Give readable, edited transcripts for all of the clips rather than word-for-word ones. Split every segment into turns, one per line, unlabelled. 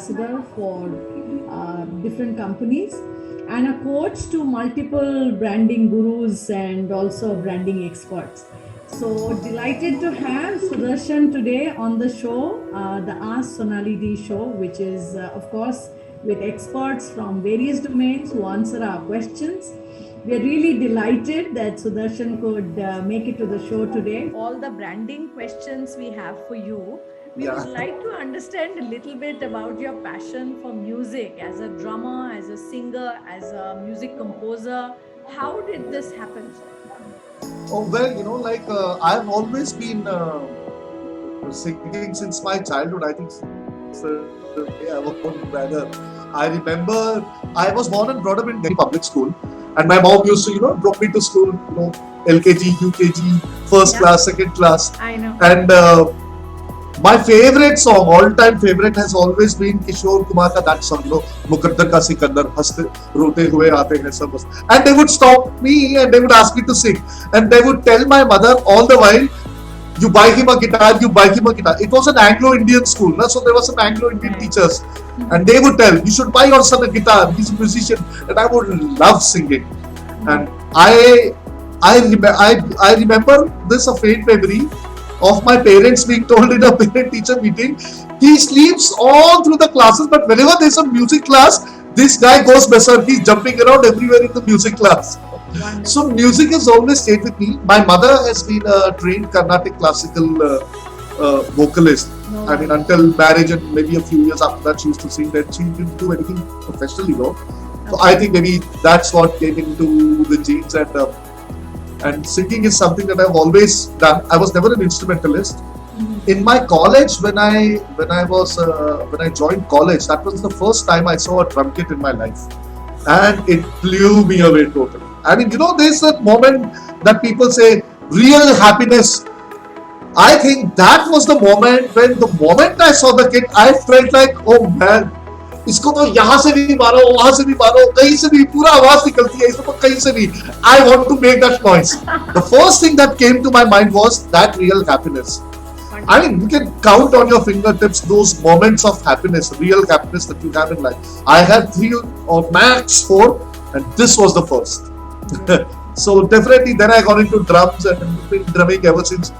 ambassador for different companies and a coach to multiple branding gurus and also branding experts. So delighted to have Sudarshan today on the show, the Ask Sonali D show, which is, of course, with experts from various domains who answer our questions. We are really delighted that Sudarshan could make it to the show today. All the branding questions we have for you. We would like to understand a little bit about your passion for music as a drummer, as a singer, as a music composer. How did this happen?
Oh, well, I've always been singing since my childhood. I think I was rather. I remember I was born and brought up in Delhi public school, and my mom used to, drop me to school, LKG, UKG, first class, second class.
I know.
And my favorite song, all-time favorite, has always been Kishore Kumar ka that song, Mukaddar ka Sikandar, haste rote hue aate hain sab. And they would stop me and they would ask me to sing. And they would tell my mother all the while, you buy him a guitar, you buy him a guitar. It was an Anglo-Indian school, so there were some Anglo-Indian teachers. And they would tell, you should buy your son a guitar, he's a musician. And I would love singing. And I remember this a faint memory of my parents being told in a parent-teacher meeting, he sleeps all through the classes, but whenever there's a music class, this guy goes berserk. He's jumping around everywhere in the music class. Wonderful. So music has always stayed with me. My mother has been a trained Carnatic classical vocalist. No. I mean, until marriage and maybe a few years after that, she used to sing. That she didn't do anything professionally, though. So I think maybe that's what came into the genes, and singing is something that I've always done. I was never an instrumentalist. Mm-hmm. In my college, when I joined college, that was the first time I saw a drum kit in my life, and it blew me away totally. I mean, there's that moment that people say real happiness. I think that was the moment when the moment I saw the kit, I felt like, oh man, इसको तो यहाँ से भी मारो, वहाँ से भी मारो, कहीं से भी पूरा आवाज निकलती है, इसको कहीं से भी. I want to make that noise. The first thing that came to my mind was that real happiness. I mean, you can count on your fingertips those moments of happiness, real happiness that you have in life. I had 3 or max 4, and this was the first. So definitely, then I got into drums and been drumming ever since.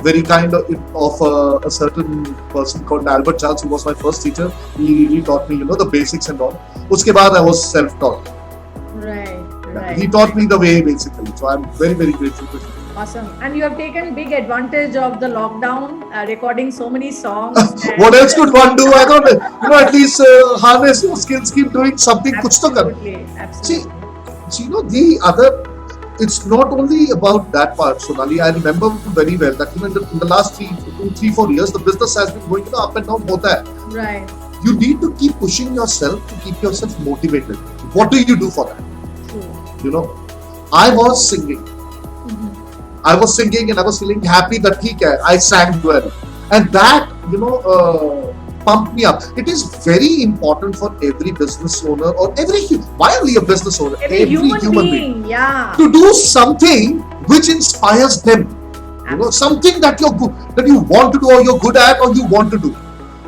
Very kind of a certain person called Albert Charles, who was my first teacher. He really taught me, the basics and all. Uske baad I was self-taught.
Right.
He taught me the way, basically. So I'm very, very grateful to him.
Awesome. And you have taken big advantage of the lockdown, recording so many songs.
What else could one do? I don't know. At least harness your skills, keep doing something.
Absolutely.
See, the other... It's not only about that part, Sonali. I remember very well that in the last 3-4 years, the business has been going up and down.
Right.
You need to keep pushing yourself to keep yourself motivated. What do you do for that?
True.
I was singing. Mm-hmm. I was singing and I was feeling happy that I sang well. And that, pumped me up. It is very important for every business owner or why only a business owner?
Every human being, yeah.
To do something which inspires them. Something that you're good, that you want to do or you're good at or you want to do.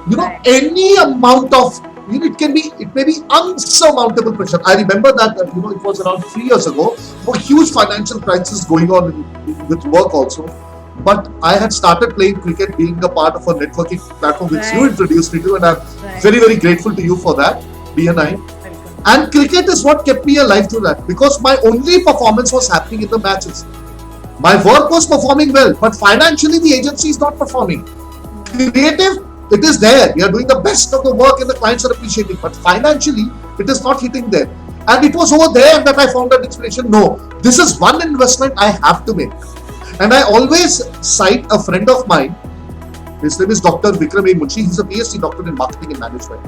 Right. Any amount of, it may be unsurmountable pressure. I remember that, it was around 3 years ago, a huge financial crisis going on with work also. But I had started playing cricket, being a part of a networking platform which you introduced me to, and I'm very, very grateful to you for that, BNI. And cricket is what kept me alive through that, because my only performance was happening in the matches. My work was performing well, but financially the agency is not performing. Creative, it is there. We are doing the best of the work and the clients are appreciating, but financially it is not hitting there. And it was over there that I found that inspiration. No, this is one investment I have to make. And I always cite a friend of mine. His name is Dr. Vikram A. Munshi. He's a PhD doctor in marketing and management.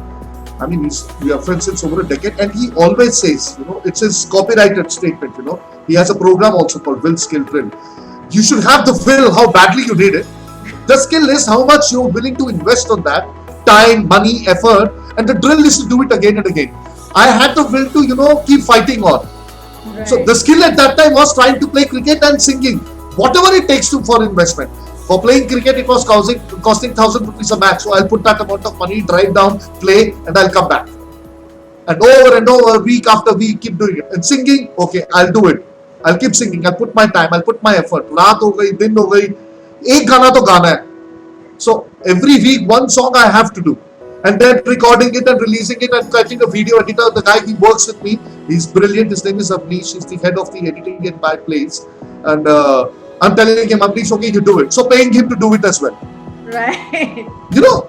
I mean, we are friends since over a decade, and he always says, it's his copyrighted statement, He has a program also called Will Skill Drill. You should have the will, how badly you need it. The skill is how much you're willing to invest on that, time, money, effort, and the drill is to do it again and again. I had the will to, keep fighting on. Right. So the skill at that time was trying to play cricket and singing. Whatever it takes for investment. For playing cricket, it was costing 1,000 rupees a match. So I'll put that amount of money, drive down, play, and I'll come back. And over, week after week, keep doing it. And singing, okay, I'll do it. I'll keep singing. I'll put my time. I'll put my effort. रात हो गई, दिन हो गई, एक गाना तो गाना है. So every week, one song I have to do. And then recording it and releasing it and catching a video editor. The guy, he works with me. He's brilliant. His name is Avnish. He's the head of the editing in my place. And I'm telling him, Avnish, okay, you do it. So paying him to do it as well.
Right.
You know,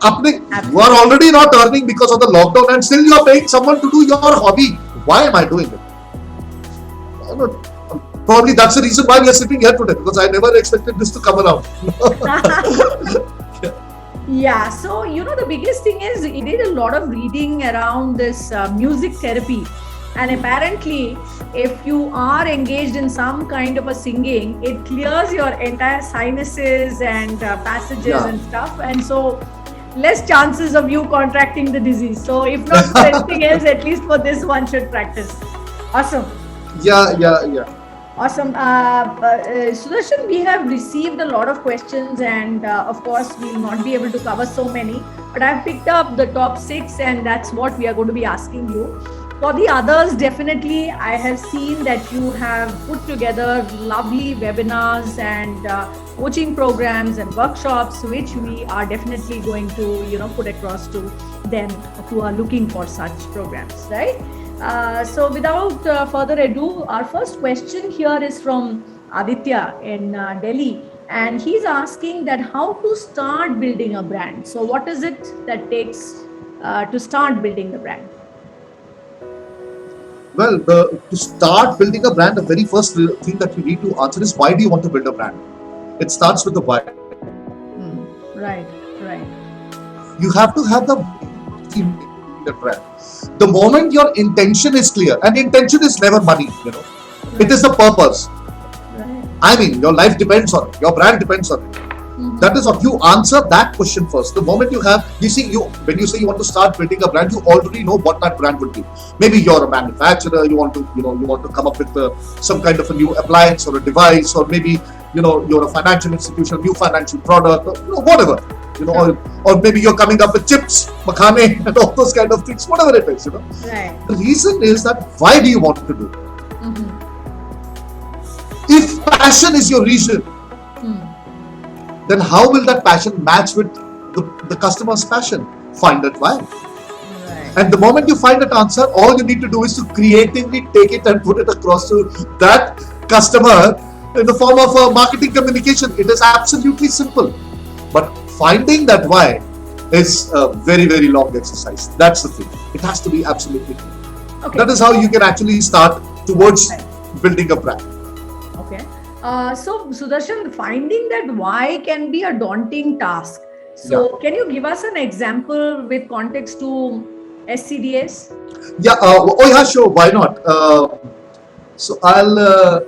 you are already not earning because of the lockdown and still you are paying someone to do your hobby. Why am I doing it? I don't, probably that's the reason why we are sitting here today, because I never expected this to come around.
Yeah, so the biggest thing is he did a lot of reading around this music therapy, and apparently if you are engaged in some kind of a singing, it clears your entire sinuses and passages and stuff, and so less chances of you contracting the disease. So if not for anything else, at least for this one should practice. Awesome.
Yeah.
Awesome. Sudarshan, we have received a lot of questions, and of course, we will not be able to cover so many, but I've picked up the top 6, and that's what we are going to be asking you. For the others, definitely, I have seen that you have put together lovely webinars and coaching programs and workshops, which we are definitely going to, put across to them who are looking for such programs, right? So without further ado, our first question here is from Aditya in Delhi, and he's asking that how to start building a brand. So what is it that takes to start building the brand?
Well, to start building a brand, the very first thing that you need to answer is, why do you want to build a brand? It starts with the why.
Right.
You have to have the brand. The moment your intention is clear, and intention is never money, it is the purpose.
Right.
I mean, your life depends on it, your brand depends on it. That is what you answer that question first. The moment you have, when you say you want to start building a brand, you already know what that brand will be. Maybe you're a manufacturer, you want to come up with some kind of a new appliance or a device, or maybe you're a financial institution, new financial product, or whatever. Or maybe you're coming up with chips, makhane, and all those kind of things, whatever it is,
Right.
The reason is that, why do you want to do it? If passion is your reason, then how will that passion match with the customer's passion? Find that why.
Right.
And the moment you find that answer, all you need to do is to creatively take it and put it across to that customer in the form of a marketing communication. It is absolutely simple. But finding that why is a very, very long exercise. That's the thing. It has to be absolutely clear.
Okay.
That is how you can actually start towards building a brand.
Okay. So Sudarshan, finding that why can be a daunting task. So can you give us an example with context to SCDS?
Yeah. Sure. Why not? So I'll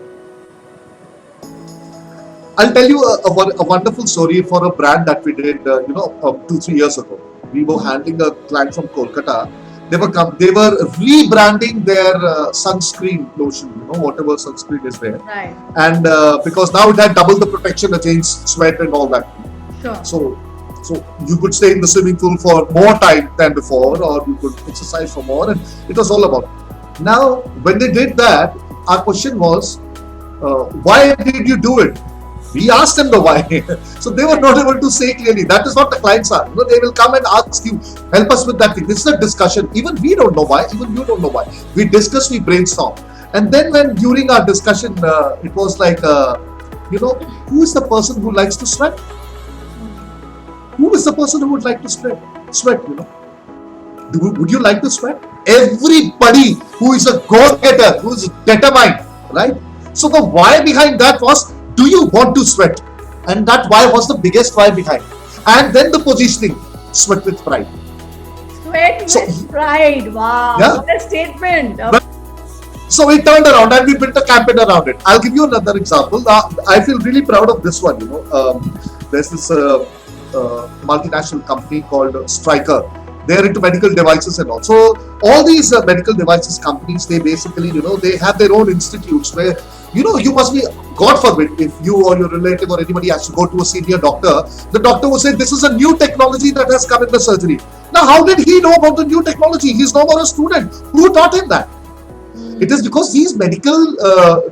tell you a wonderful story for a brand that we did, 2-3 years ago. We were handling a client from Kolkata. They were rebranding their sunscreen lotion, whatever sunscreen is there.
Right.
And because now it had double the protection against sweat and all that.
Sure.
So you could stay in the swimming pool for more time than before, or you could exercise for more, and it was all about it. Now, when they did that, our question was, why did you do it? We asked them the why. So they were not able to say clearly. That is what the clients are. They will come and ask you, help us with that thing. This is a discussion. Even we don't know why. Even you don't know why. We discuss, we brainstorm. And then during our discussion, it was like, who is the person who likes to sweat? Who is the person who would like to sweat? Would you like to sweat? Everybody who is a go-getter, who is determined, right? So the why behind that was, do you want to sweat? And that why was the biggest why behind. And then the positioning, sweat with pride.
Sweat with pride. Wow.
Yeah.
What a statement.
So we turned around and we built a campaign around it. I'll give you another example. I feel really proud of this one. There's this multinational company called Stryker. They're into medical devices and all. So all these medical devices companies, they basically, they have their own institutes where You must be, God forbid, if you or your relative or anybody has to go to a senior doctor, the doctor will say, this is a new technology that has come in the surgery. Now, how did he know about the new technology? He's no more a student. Who taught him that? It is because these medical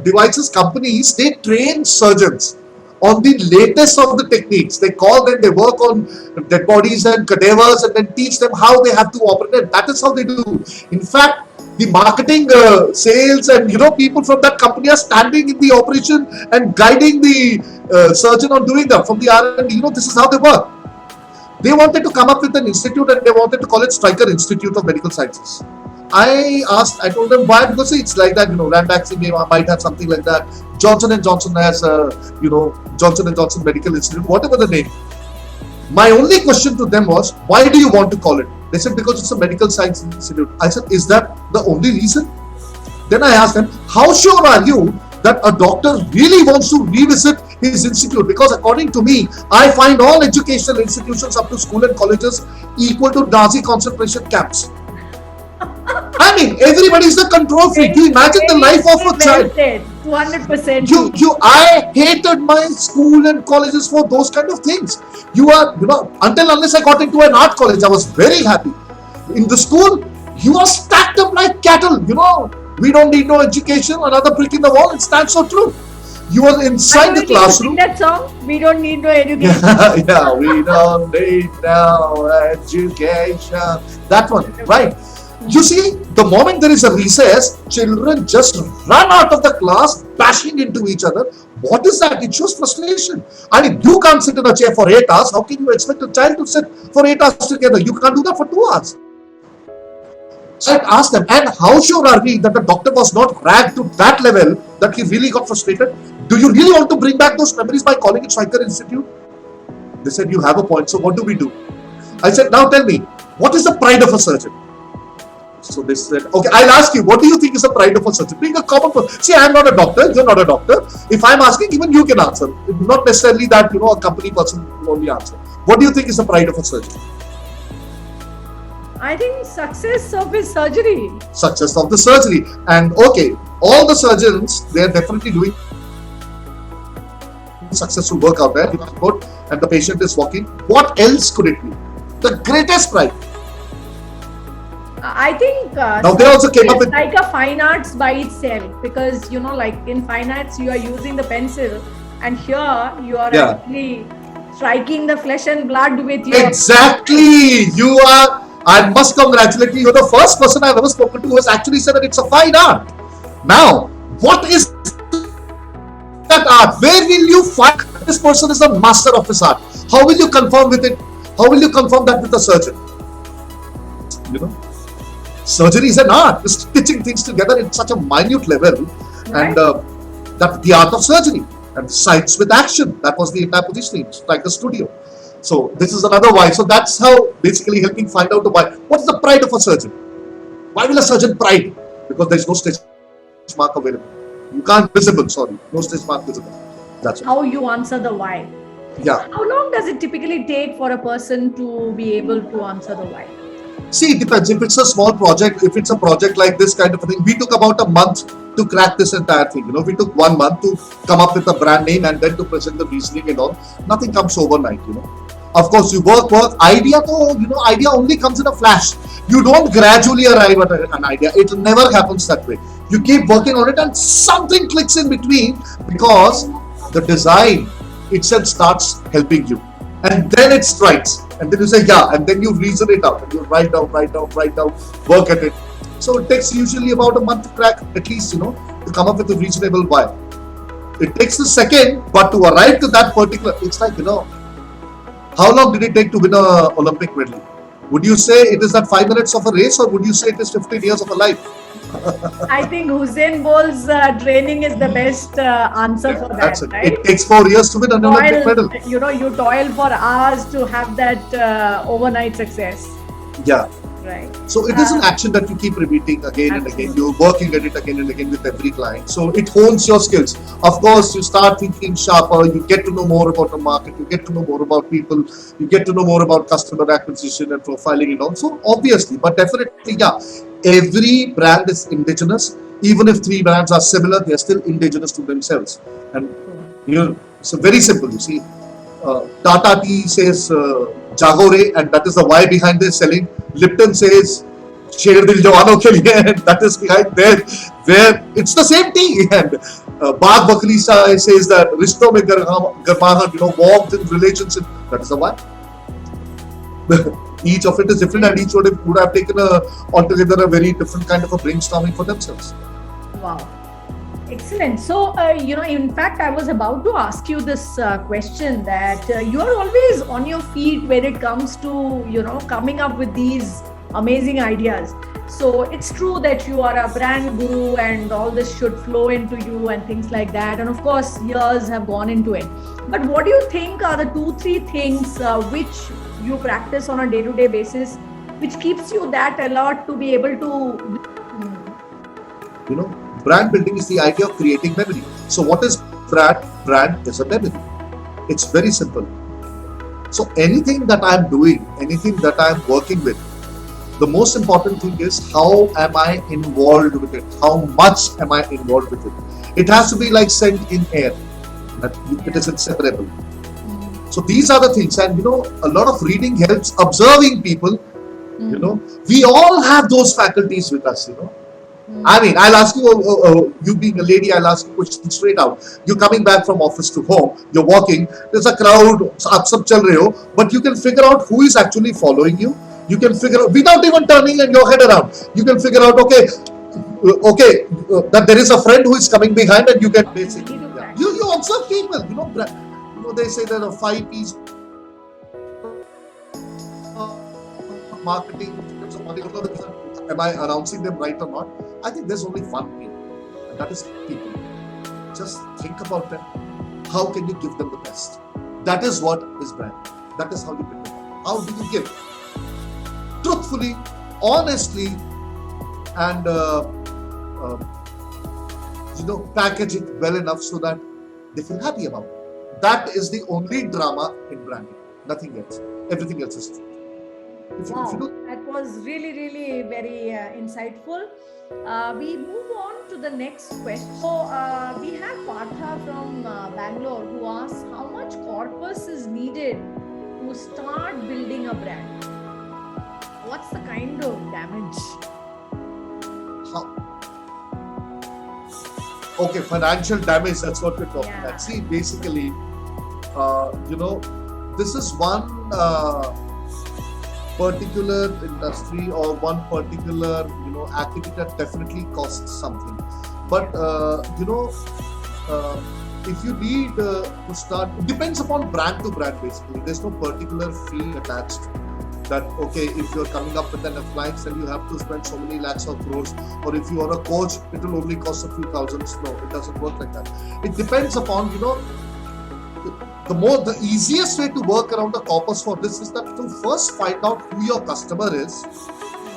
devices companies, they train surgeons on the latest of the techniques. They call them, they work on dead bodies and cadavers and then teach them how they have to operate. That is how they do. In fact, the marketing, sales and people from that company are standing in the operation and guiding the surgeon on doing them from the R&D. This is how they work. They wanted to come up with an institute and they wanted to call it Stryker Institute of Medical Sciences. I told them why, because it's like that, Ranbaxy might have something like that. Johnson & Johnson has, Johnson & Johnson Medical Institute, whatever the name. My only question to them was, why do you want to call it? They said, because it's a medical science institute. I said, is that the only reason? Then I asked them, how sure are you that a doctor really wants to revisit his institute? Because according to me, I find all educational institutions up to school and colleges equal to Nazi concentration camps. I mean, everybody is the control freak. You imagine the life of a child.
200%.
I hated my school and colleges for those kind of things. Unless I got into an art college, I was very happy. In the school, you are stacked up like cattle. We don't need no education. Another brick in the wall. It stands so true. You are inside the classroom.
That song, we don't need no education.
Yeah, we don't need no education. That one, right? You see, the moment there is a recess, children just run out of the class, bashing into each other. What is that? It shows frustration. I mean, you can't sit in a chair for 8 hours. How can you expect a child to sit for 8 hours together? You can't do that for 2 hours. So I asked them, and how sure are we that the doctor was not ragged to that level that he really got frustrated? Do you really want to bring back those memories by calling it Stryker Institute? They said, you have a point. So what do we do? I said, now tell me, what is the pride of a surgeon? So they said, okay, I'll ask you, what do you think is the pride of a surgeon? Being a common person. See, I'm not a doctor, you're not a doctor. If I'm asking, even you can answer. Not necessarily that, a company person will only answer. What do you think is the pride of a surgeon?
I think success of his surgery.
Success of the surgery. And okay, all the surgeons, they are definitely doing successful work out there. And the patient is walking. What else could it be? The greatest pride.
I think
now they also came up with
like a fine arts by itself, because like in fine arts you are using the pencil, and here you are actually striking the flesh and blood with your
exactly. You are. I must congratulate you. You're the first person I've ever spoken to who has actually said that it's a fine art. Now, what is that art? Where will you find this person is the master of his art? How will you confirm with it? How will you confirm that with a surgeon? Surgery is an art, stitching things together in such a minute level, right. And that the art of surgery and science with action. That was the entire positioning, like the studio. So this is another why. So that's how basically helping find out the why. What is the pride of a surgeon? Why will a surgeon pride? Because there is no stitch mark available. You can't visible. Sorry, no stitch mark visible. That's
how you answer the why.
Yeah.
How long does it typically take for a person to be able to answer the why?
See, it depends. If it's a small project, if it's a project like this kind of a thing, we took about a month to crack this entire thing. We took 1 month to come up with a brand name and then to present the reasoning and all. Nothing comes overnight, Of course, you work. Idea, idea only comes in a flash. You don't gradually arrive at an idea. It never happens that way. You keep working on it and something clicks in between, because the design itself starts helping you. And then it strikes. And then you say, yeah, and then you reason it out. And you write down, work at it. So it takes usually about a month to crack, at least, to come up with a reasonable why. It takes a second, but to arrive to that particular, it's like, how long did it take to win an Olympic medal? Would you say it is that 5 minutes of a race, or would you say it is 15 years of a life?
I think Usain Bolt's training is the best answer for that. Right?
It takes 4 years to win an Olympic medal.
You toil for hours to have that overnight success.
Yeah.
Right.
So it is an action that you keep repeating again and again. You're working at it again and again with every client. So it hones your skills. Of course, you start thinking sharper. You get to know more about the market. You get to know more about people. You get to know more about customer acquisition and profiling and all. So obviously, but definitely, yeah. every brand is indigenous. Even if three brands are similar, they are still indigenous to themselves. And so very simple. You see, Tata Tea says Jagore, and that is the why behind their selling. Lipton says Sher Dil Jawano Ke Liye, and that is behind there, where it's the same tea. And Baag Bakri says that Rishton Mein Garmahat, warmth in relationship. That is the why. Each of it is different, and each would have taken altogether a very different kind of a brainstorming for themselves.
Wow. Excellent. So, in fact, I was about to ask you this question that you are always on your feet when it comes to, coming up with these amazing ideas. So, it's true that you are a brand guru and all this should flow into you and things like that. And of course, years have gone into it. But what do you think are the 2-3 things which you practice on a day-to-day basis, which keeps you that alert to be able to...
Brand building is the idea of creating memory. So what is brand? Brand is a memory. It's very simple. So anything that I'm doing, anything that I'm working with, the most important thing is how am I involved with it? How much am I involved with it? It has to be like scent in air. That it is inseparable. So these are the things, and a lot of reading helps, observing people. We all have those faculties with us. I mean, I'll ask you, you being a lady, I'll ask you a question straight out. You're coming back from office to home, you're walking, there's a crowd, aap sab chal rahe ho, but you can figure out who is actually following you. You can figure out, without even turning your head around, you can figure out, that there is a friend who is coming behind, and you can basically, you observe people, they say there are 5 P's marketing. Am I announcing them right or not? I think there's only one thing, and that is people. Just think about them. How can you give them the best? That is what is brand. That is how you build them. How do you give? Truthfully, honestly, and package it well enough so that they feel happy about it. That is the only drama in branding. Nothing else. Everything else is true.
That was really, really very insightful. We move on to the next question. So we have Partha from Bangalore who asks how much corpus is needed to start building a brand. What's the kind of damage?
Okay, financial damage, that's what we're talking about. See, basically, this is one particular industry or one particular activity that definitely costs something, but if you need to start, it depends upon brand to brand. Basically, there's no particular fee attached that if you're coming up with an appliance, then you have to spend so many lakhs or crores, or if you are a coach, it will only cost a few thousands. No, it doesn't work like that. It depends upon the easiest way to work around the corpus for this is that to first find out who your customer is,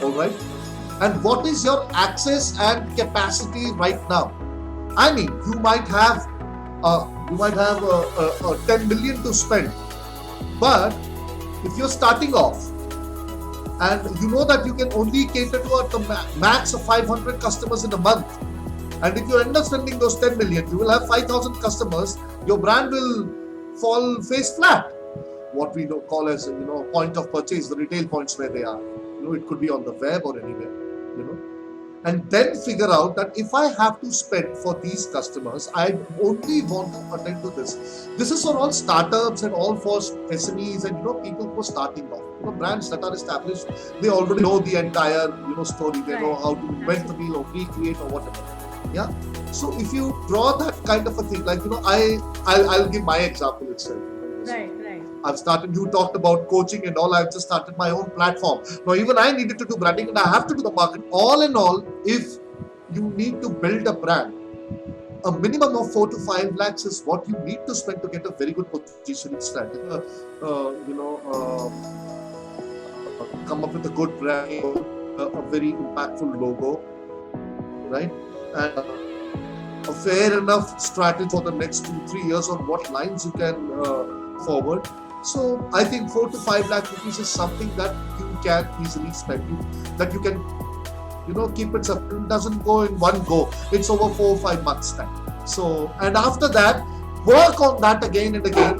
all right, and what is your access and capacity right now. I mean, you might have 10 million to spend, but if you're starting off and you know that you can only cater to a max of 500 customers in a month, and if you end up spending those 10 million, you will have 5,000 customers, your brand will fall face flat. What we call as point of purchase, the retail points where they are. It could be on the web or anywhere. And then figure out that if I have to spend for these customers, I only want to attend to this. This is for all startups and all for SMEs and people who are starting off. Brands that are established, they already know the entire story. They know how to invent the wheel or recreate or whatever. Yeah. So if you draw that kind of a thing, like I'll give my example itself.
Right.
I've started. You talked about coaching and all. I've just started my own platform. Now even I needed to do branding, and I have to do the market. All in all, if you need to build a brand, a minimum of 4 to 5 lakhs is what you need to spend to get a very good positioning strategy. Come up with a good brand, a very impactful logo, right? And a fair enough strategy for the next 2-3 years on what lines you can forward. So I think 4 to 5 lakh rupees is something that you can easily spend, that you can keep it separate. It doesn't go in one go. It's over 4 or 5 months time. So, and after that, work on that again and again,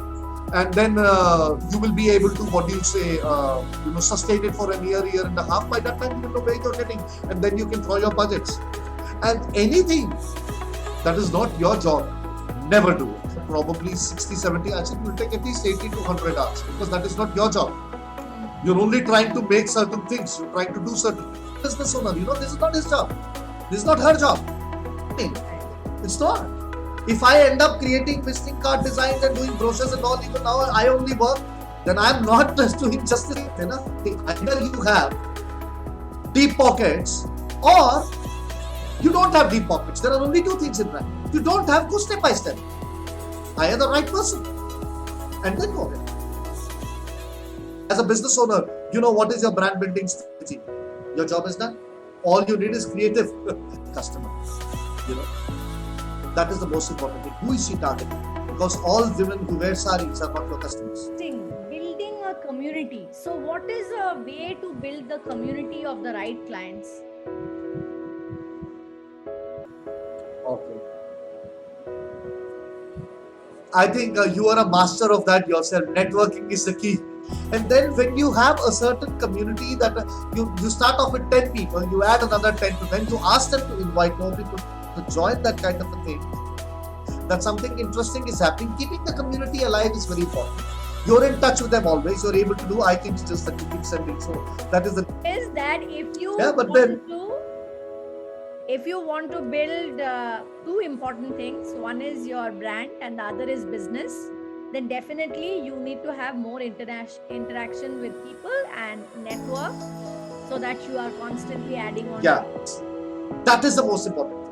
and then you will be able to, what do you say, sustain it for a year and a half. By that time, you know where you're getting, and then you can throw your budgets. And anything that is not your job, never do it. Probably 60, 70 hours. It will take at least 80 to 100 hours, because that is not your job. You're only trying to make certain things. You're trying to do certain business owner. This is not his job. This is not her job. It's not. If I end up creating visiting card designs and doing brochures and all, even now I only work, then I'm not just doing justice. Either you have deep pockets or you don't have deep pockets. There are only two things in life. If you don't have, go step by step. Hire the right person and then go ahead. As a business owner, what is your brand building strategy? Your job is done. All you need is creative customer. That is the most important thing. Who is she targeting? Because all women who wear saris are not your customers.
Building a community. So what is a way to build the community of the right clients?
Okay. I think you are a master of that yourself. Networking is the key. And then when you have a certain community that you start off with 10 people, you add another 10 to them, you ask them to invite more people to join that kind of a thing. That something interesting is happening. Keeping the community alive is very important. You're in touch with them always. You're able to do items just that you keep sending. So that is the.
Is that if you want to build two important things, one is your brand and the other is business, then definitely you need to have more interaction with people and network, so that you are constantly adding on.
Yeah, that is the most important thing.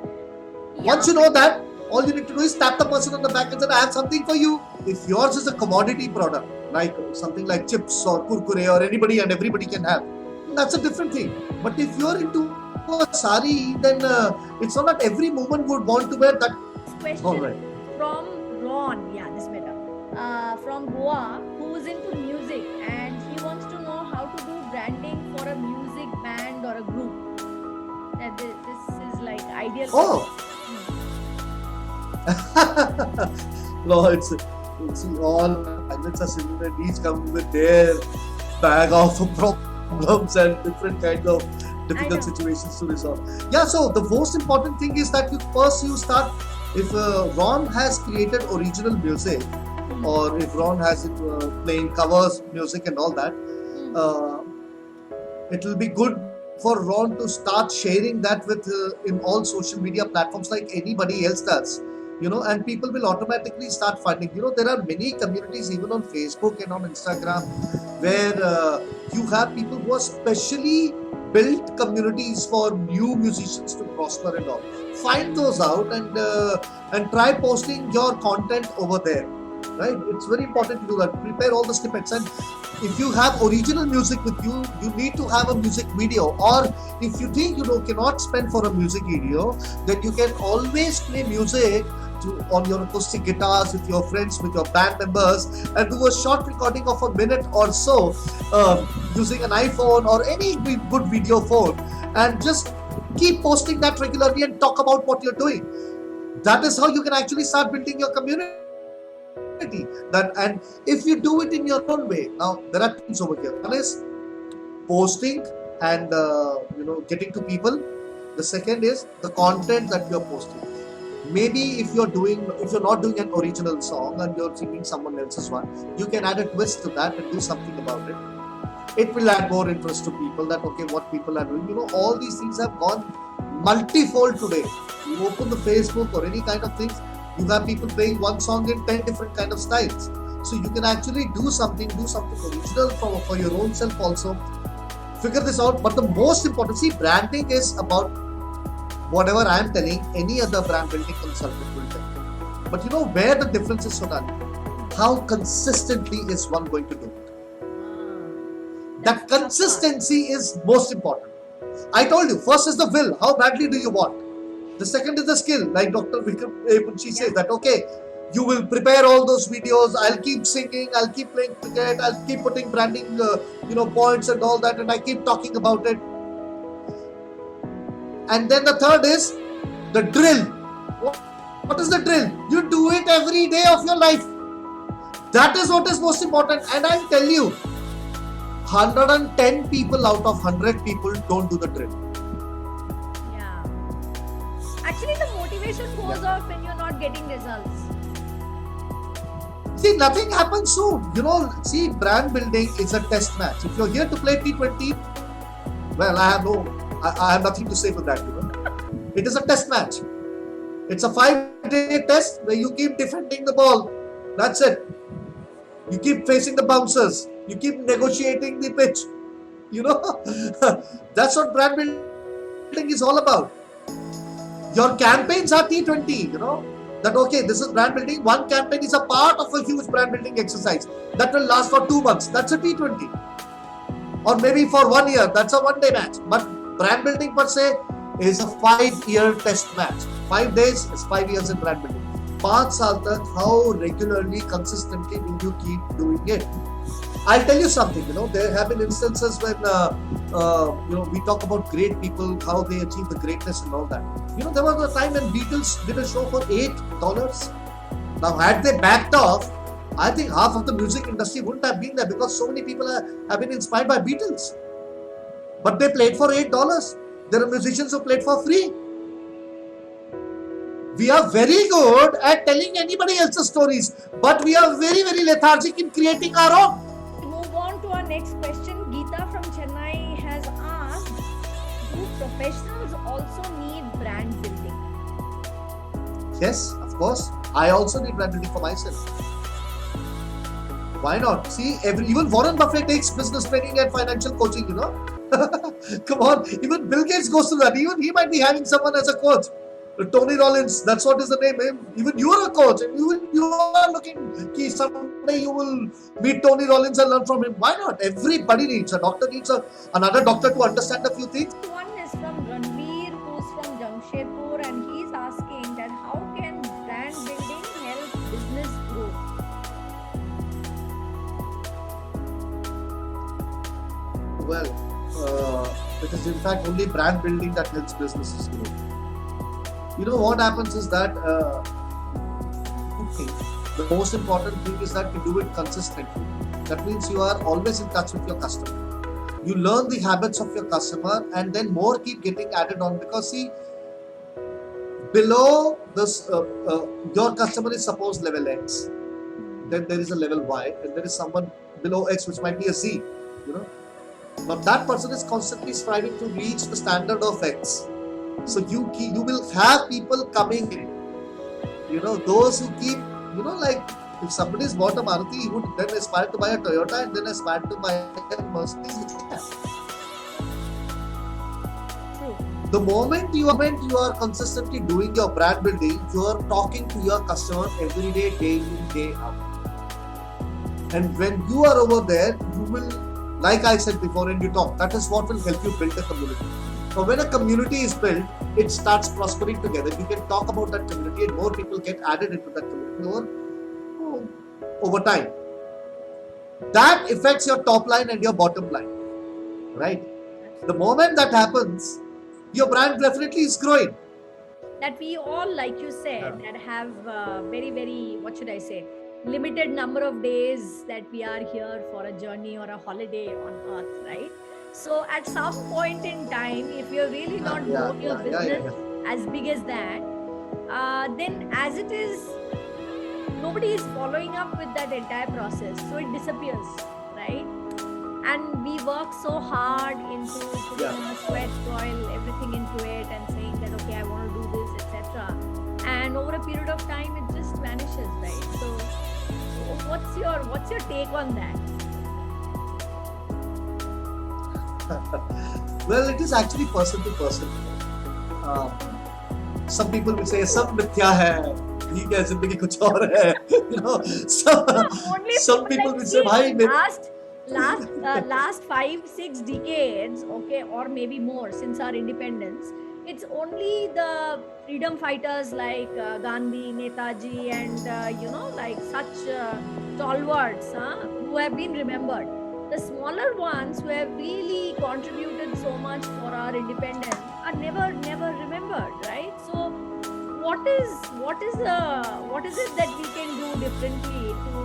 Once you know that, all you need to do is tap the person on the back and say, I have something for you. If yours is a commodity product, like something like chips or kurkure or anybody and everybody can have, that's a different thing. But if you're into a sari, then it's not that every woman would want to wear that.
Question from Ron, this better, from Goa, who's into music, and he wants to know how to do branding for a music band or a group. This is like ideal.
No, it's all pilots are similar. Each come with their bag of problems and different kind of difficult situations to resolve. Yeah, so the most important thing is that you start. If Ron has created original music, or if Ron has playing covers music and all that, it will be good for Ron to start sharing that with in all social media platforms like anybody else does. And people will automatically start finding. There are many communities even on Facebook and on Instagram where you have people who are specially built communities for new musicians to prosper and all. Find those out and try posting your content over there. Right? It's very important to do that. Prepare all the snippets, and if you have original music with you, you need to have a music video. Or if you think cannot spend for a music video, then you can always play music on your acoustic guitars with your friends, with your band members, and do a short recording of a minute or so using an iPhone or any good video phone, and just keep posting that regularly and talk about what you're doing. That is how you can actually start building your community. And if you do it in your own way, now there are things over here. One is posting and getting to people. The second is the content that you're posting. Maybe if you're not doing an original song and you're singing someone else's one, you can add a twist to that and do something about it. It will add more interest to people that what people are doing. All these things have gone multifold today. You open the Facebook or any kind of things, you have people playing one song in 10 different kind of styles. So you can actually do something original for your own self also. Figure this out. But the most important, branding is about whatever I am telling, any other brand building consultant will tell you. But where the difference is, Sonali? How consistently is one going to do it? That consistency is most important. I told you, first is the will. How badly do you want? The second is the skill. Like Dr. Vikram Punchi says that, you will prepare all those videos, I'll keep singing, I'll keep playing cricket, I'll keep putting branding, points and all that, and I keep talking about it. And then the third is the drill. What is the drill? You do it every day of your life. That is what is most important. And I'll tell you, 110 people out of 100 people don't do the drill.
Yeah. Actually, the motivation goes off when you're not getting results.
See, nothing happens soon. See, brand building is a test match. If you're here to play T20, well, I have nothing to say to that. It is a test match. It's a 5-day test where you keep defending the ball. That's it. You keep facing the bouncers. You keep negotiating the pitch. That's what brand building is all about. Your campaigns are T20, that okay, this is brand building. One campaign is a part of a huge brand building exercise that will last for 2 months. That's a T20. Or maybe for 1 year, that's a 1-day match. But brand building per se is a 5-year test match. 5 days is 5 years in brand building. 5 साल तक how regularly, consistently will you keep doing it? I'll tell you something, there have been instances when, we talk about great people, how they achieve the greatness and all that. There was a time when Beatles did a show for $8. Now, had they backed off, I think half of the music industry wouldn't have been there because so many people have been inspired by Beatles. But they played for $8. There are musicians who played for free. We are very good at telling anybody else's stories, but we are very, very lethargic in creating our own.
Move on to our next question. Geeta from Chennai has asked, do professionals also need brand building?
Yes, of course. I also need brand building for myself. Why not? See, even Warren Buffett takes business training and financial coaching, Come on, even Bill Gates goes through that. Even he might be having someone as a coach. Tony Robbins, that's what is the name. Even you are a coach, and you are looking. Someday you will meet Tony Robbins and learn from him. Why not? Everybody needs a doctor needs another doctor to understand a few things.
One is from Ranveer, who's from Jamshedpur, and he's asking that how can brand building help business grow?
Well, it is in fact only brand building that helps businesses grow. What happens is that the most important thing is that you do it consistently. That means you are always in touch with your customer. You learn the habits of your customer, and then more keep getting added on, because see, below this, your customer is suppose level X, then there is a level Y, and there is someone below X which might be a Z. But that person is constantly striving to reach the standard of X. So you will have people coming in, those who keep, like if somebody has bought a Maruti, he would then aspire to buy a Toyota and then aspire to buy a Mercedes.
True.
The moment you are consistently doing your brand building, you are talking to your customer every day, day in, day out. And when you are over there, you will, like I said before, and you talk, that is what will help you build a community. But when a community is built, it starts prospering together. You can talk about that community and more people get added into that community over time. That affects your top line and your bottom line, right? The moment that happens, your brand definitely is growing.
That we all, like you said, that have very, very, what should I say, limited number of days that we are here for a journey or a holiday on earth, right? So at some point in time, if you're really not growing your business as big as that, then as it is, nobody is following up with that entire process. So it disappears, right? And we work so hard into putting our sweat, toil, everything into it and saying that, okay, I want to do this, etc. And over a period of time, it just vanishes, right? So what's your take on that?
Well, it is actually person to person. Some people will say, "Sab mithya hai, ठीक है, जिंदगी कुछ और है." Some people will say, "Bhai,
last 5-6 decades, okay, or maybe more since our independence, it's only the freedom fighters like Gandhi, Netaji, and like such stalwarts who have been remembered. the smaller ones who have really contributed so much for our independence are never remembered, right? So what is it that we can do differently to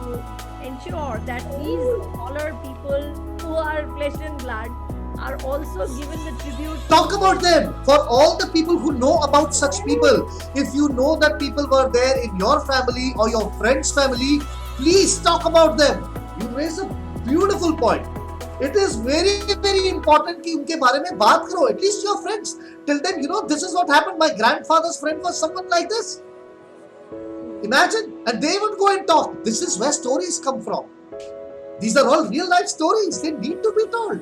ensure that these smaller people who are flesh and blood are also given the tribute?
Talk about them. For all the people who know about such people, if you know that people were there in your family or your friend's family, please talk about them. You raise a beautiful point. It is very, very important कि उनके बारे में बात करो. At least your friends. Tell them, this is what happened. My grandfather's friend was someone like this. Imagine. And they would go and talk. This is where stories come from. These are all real life stories. They need to be told.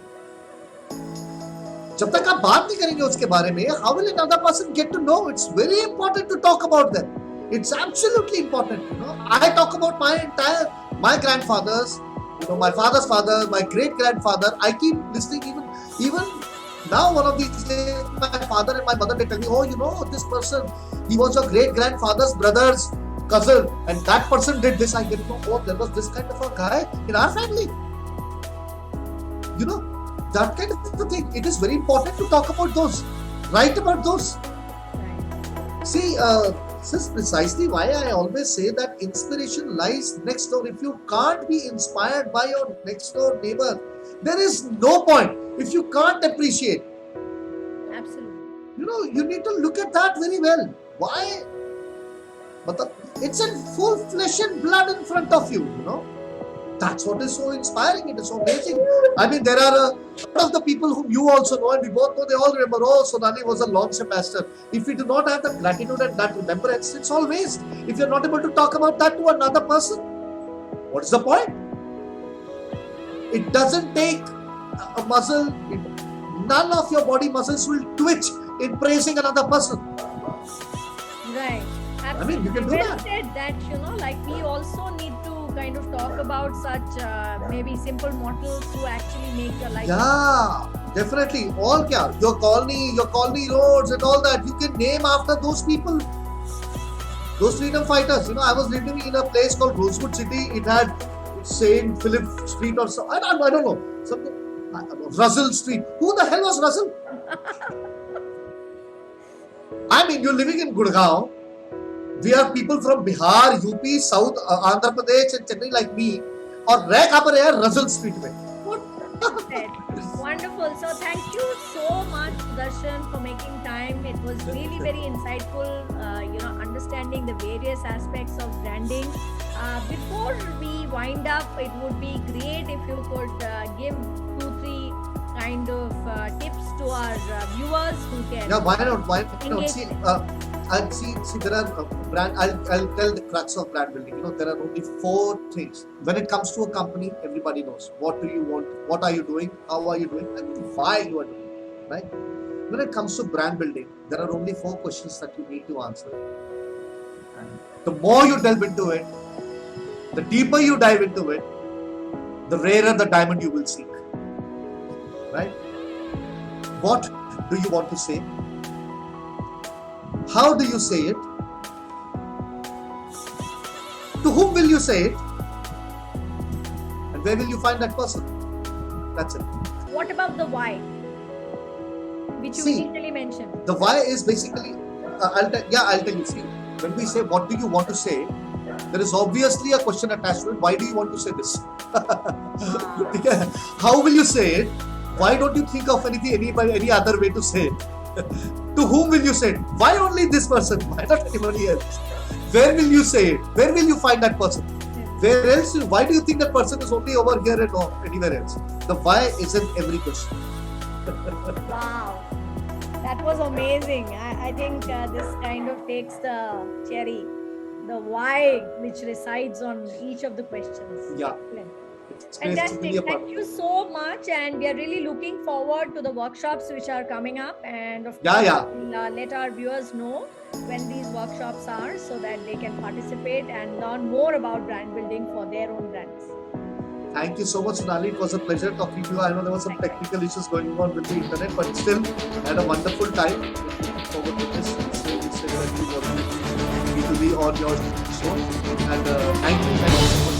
जब तक आप बात नहीं करेंगे उसके बारे में, how will another person get to know? It's very important to talk about them. It's absolutely important. I talk about my grandfathers, my father's father, my great grandfather. I keep listening even now. One of these days, my father and my mother, they tell me, this person, he was your great grandfather's brother's cousin, and that person did this. I get to know, there was this kind of a guy in our family. That kind of a thing. It is very important to talk about those, write about those. See, this is precisely why I always say that inspiration lies next door. If you can't be inspired by your next door neighbor, there is no point. If you can't appreciate,
absolutely,
you need to look at that very well. Why? But it's in full flesh and blood in front of you. That's what is so inspiring. It is so amazing. I mean, there are a lot of the people whom you also know, and we both know, they all remember, Sonali was a launch ambassador. If we do not have that gratitude and that remembrance, it's all waste. If you're not able to talk about that to another person, what is the point? It doesn't take a muscle. None of your body muscles will twitch in praising another person.
Right. Absolutely.
I mean, you can do
well
that.
Said that, like we also need to kind of talk about such maybe simple mortals who actually make your life.
Yeah, definitely. All kya? Your colony roads and all that. You can name after those people. Those freedom fighters. I was living in a place called Rosewood City. It had Saint Philip Street or so. I don't know. Something. Russell Street. Who the hell was Russell? I mean, you're living in Gurgaon. We have people from Bihar, UP, South, Andhra Pradesh and Chennai like me. और रह कहाँ पर है Russell Street में?
Wonderful. So thank you so much, Darshan, for making time. It was really very insightful, understanding the various aspects of branding. Before we wind up, it would be great if you could give 2-3 kind of tips to our viewers who can.
Yeah, why not? See, there are I'll tell the crux of brand building. There are only 4 things. When it comes to a company, everybody knows. What do you want? What are you doing? How are you doing? And why you are doing it, right? When it comes to brand building, there are only 4 questions that you need to answer. And the more you delve into it, the deeper you dive into it, the rarer the diamond you will seek. Right? What do you want to say? How do you say it? To whom will you say it? And where will you find that person? That's it.
What about the why? Which you initially mentioned.
The why is basically, I'll tell you. See, when we say what do you want to say, there is obviously a question attached to it. Why do you want to say this? How will you say it? Why don't you think of any other way to say it? To whom will you say it? Why only this person? Why not anybody else? Where will you say it? Where will you find that person? Where else? Why do you think that person is only over here and not anywhere else? The why is in every question.
Wow, that was amazing. I think this kind of takes the cherry, the why which resides on each of the questions.
Yeah.
Excellent.
It's
Fantastic. Thank you so much, and we are really looking forward to the workshops which are coming up. And of course, we'll let our viewers know when these workshops are, so that they can participate and learn more about brand building for their own brands.
Thank you so much, Sonali. It was a pleasure talking to you. I know there were some technical issues going on with the internet, but still I had a wonderful time. Looking forward to this. It's exactly what we need to be on your show. And thank you so much.